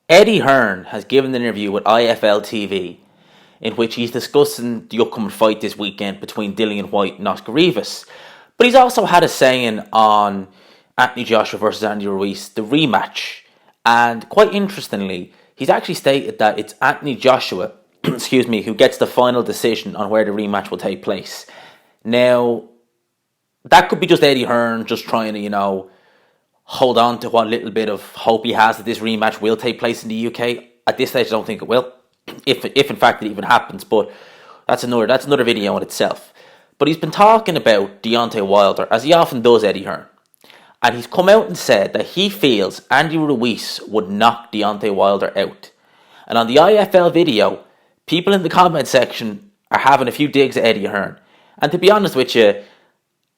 Eddie Hearn has given an interview with IFL TV in which he's discussing the upcoming fight this weekend between Dillian Whyte and Oscar Rivas. But he's also had a saying on Anthony Joshua versus Andy Ruiz, the rematch. And quite interestingly, he's actually stated that it's Anthony Joshua, excuse me, who gets the final decision on where the rematch will take place. Now, that could be just Eddie Hearn just trying to, hold on to what little bit of hope he has that this rematch will take place in the UK. At this stage, I don't think it will, if in fact it even happens. But that's another video in itself. But he's been talking about Deontay Wilder, as he often does, Eddie Hearn. And he's come out and said that he feels Andy Ruiz would knock Deontay Wilder out. And on the IFL video, people in the comment section are having a few digs at Eddie Hearn. And to be honest with you,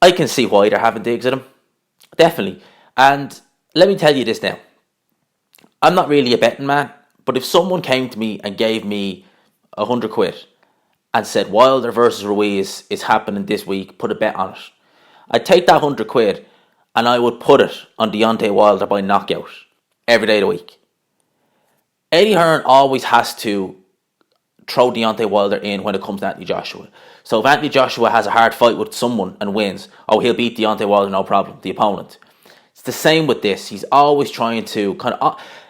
I can see why they're having digs at him. Definitely. And let me tell you this now. I'm not really a betting man, but if someone came to me and gave me £100 and said Wilder versus Ruiz is happening this week, put a bet on it, I'd take that £100 and I would put it on Deontay Wilder by knockout every day of the week. Eddie Hearn always has to throw Deontay Wilder in when it comes to Anthony Joshua. So if Anthony Joshua has a hard fight with someone and wins, he'll beat Deontay Wilder, no problem, the opponent. It's the same with this. He's always trying to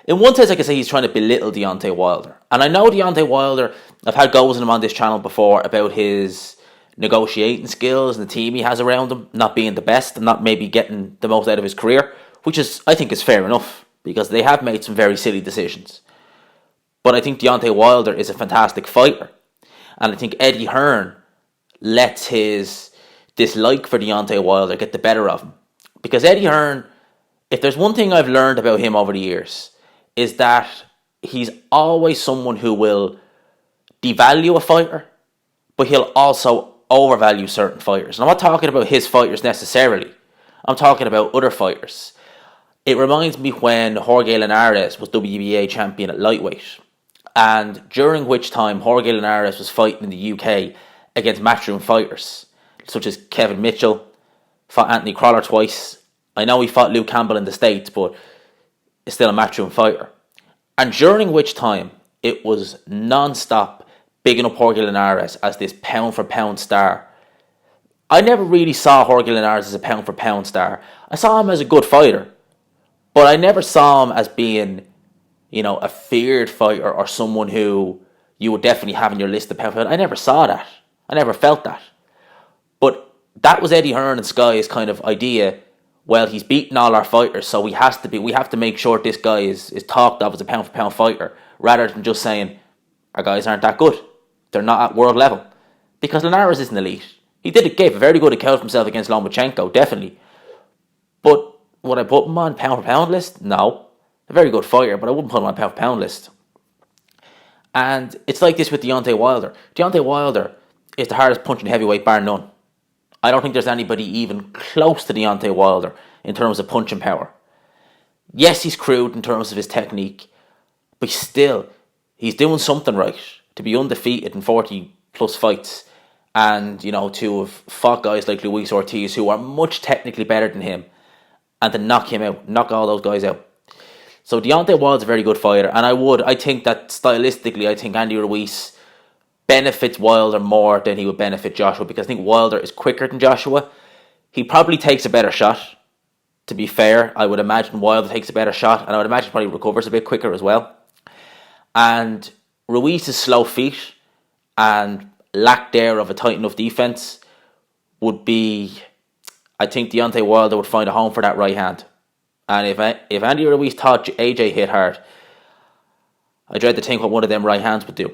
in one sense I can say he's trying to belittle Deontay Wilder. And I know Deontay Wilder, I've had goes on him on this channel before about his negotiating skills and the team he has around him not being the best and not maybe getting the most out of his career, which I think is fair enough because they have made some very silly decisions. But I think Deontay Wilder is a fantastic fighter. And I think Eddie Hearn lets his dislike for Deontay Wilder get the better of him. Because Eddie Hearn, if there's one thing I've learned about him over the years, is that he's always someone who will devalue a fighter, but he'll also overvalue certain fighters. And I'm not talking about his fighters necessarily. I'm talking about other fighters. It reminds me when Jorge Linares was WBA champion at lightweight, and during which time Jorge Linares was fighting in the UK against matchroom fighters, such as Kevin Mitchell, fought Anthony Crawler twice. I know he fought Luke Campbell in the States, but is still a matchroom fighter. And during which time it was non-stop bigging up Jorge Linares as this pound-for-pound star. I never really saw Jorge Linares as a pound-for-pound star. I saw him as a good fighter, but I never saw him as being, a feared fighter or someone who you would definitely have in your list of pound-for-pound. I never saw that. I never felt that. But that was Eddie Hearn and Sky's kind of idea. Well, he's beaten all our fighters, so we have to make sure this guy is talked of as a pound-for-pound fighter, rather than just saying, our guys aren't that good. They're not at world level. Because Linares isn't elite. He gave a very good account of himself against Lomachenko, definitely. But would I put him on pound-for-pound list? No. A very good fighter, but I wouldn't put him on pound-for-pound list. And it's like this with Deontay Wilder. Deontay Wilder is the hardest punching heavyweight, bar none. I don't think there's anybody even close to Deontay Wilder in terms of punching power. Yes, he's crude in terms of his technique, but still, he's doing something right. To be undefeated in 40 plus fights and, to have fought guys like Luis Ortiz who are much technically better than him and to knock all those guys out. So Deontay Wilder's a very good fighter, and I think that stylistically, Andy Ruiz benefits Wilder more than he would benefit Joshua, because I think Wilder is quicker than Joshua. He probably takes a better shot, to be fair. I would imagine Wilder takes a better shot, and I would imagine he probably recovers a bit quicker as well. And Ruiz's slow feet and lack there of a tight enough defence would be, I think Deontay Wilder would find a home for that right hand. And if Andy Ruiz thought AJ hit hard, I dread to think what one of them right hands would do.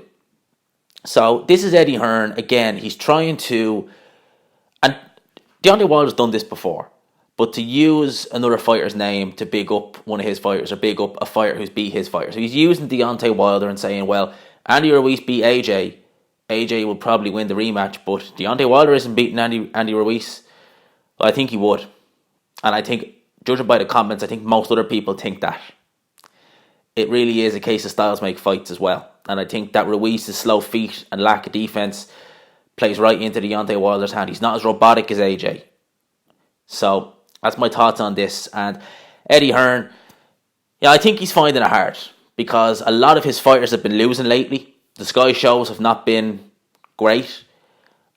So this is Eddie Hearn. Again, he's trying to, and Deontay Wilder's done this before, but to use another fighter's name to big up one of his fighters or big up a fighter who's beat his fighter. So he's using Deontay Wilder and saying, well, Andy Ruiz beat AJ. AJ will probably win the rematch, but Deontay Wilder isn't beating Andy Ruiz. Well, I think he would. And I think, judging by the comments, I think most other people think that. It really is a case of styles make fights as well. And I think that Ruiz's slow feet and lack of defence plays right into Deontay Wilder's hand. He's not as robotic as AJ. So that's my thoughts on this. And Eddie Hearn, I think he's finding it hard. because a lot of his fighters have been losing lately. The Sky shows have not been great.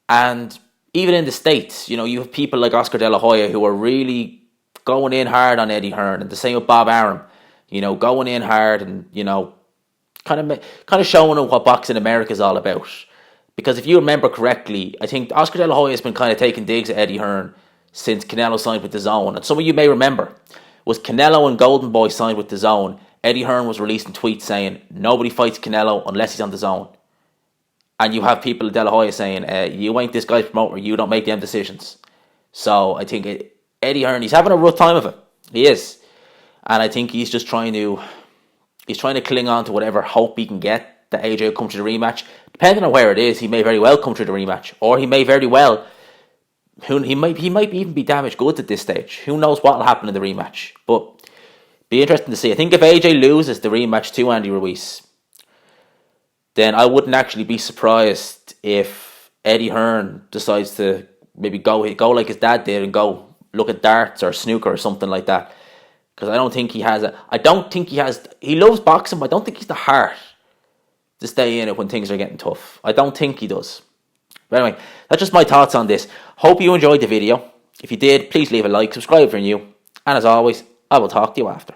And even in the States, you have people like Oscar De La Hoya who are really going in hard on Eddie Hearn, and the same with Bob Arum, going in hard and, kind of showing him what boxing America is all about. Because if you remember correctly, I think Oscar De La Hoya has been kind of taking digs at Eddie Hearn since Canelo signed with DAZN. And some of you may remember, was Canelo and Golden Boy signed with DAZN, Eddie Hearn was releasing tweets saying, nobody fights Canelo unless he's on DAZN. And you have people at De La Hoya saying, you ain't this guy's promoter, you don't make them decisions. So I think Eddie Hearn, he's having a rough time of it. He is. And I think he's just trying to cling on to whatever hope he can get that AJ will come to the rematch. Depending on where it is, he may very well come to the rematch. Or he may very well, he might even be damaged goods at this stage. Who knows what will happen in the rematch. But be interesting to see. I think if AJ loses the rematch to Andy Ruiz, then I wouldn't actually be surprised if Eddie Hearn decides to maybe go like his dad did and go look at darts or snooker or something like that. Because I don't think he has, he loves boxing, but I don't think he's the heart to stay in it when things are getting tough. I don't think he does. But anyway, that's just my thoughts on this. Hope you enjoyed the video. If you did, please leave a like, subscribe if you're new. And as always, I will talk to you after.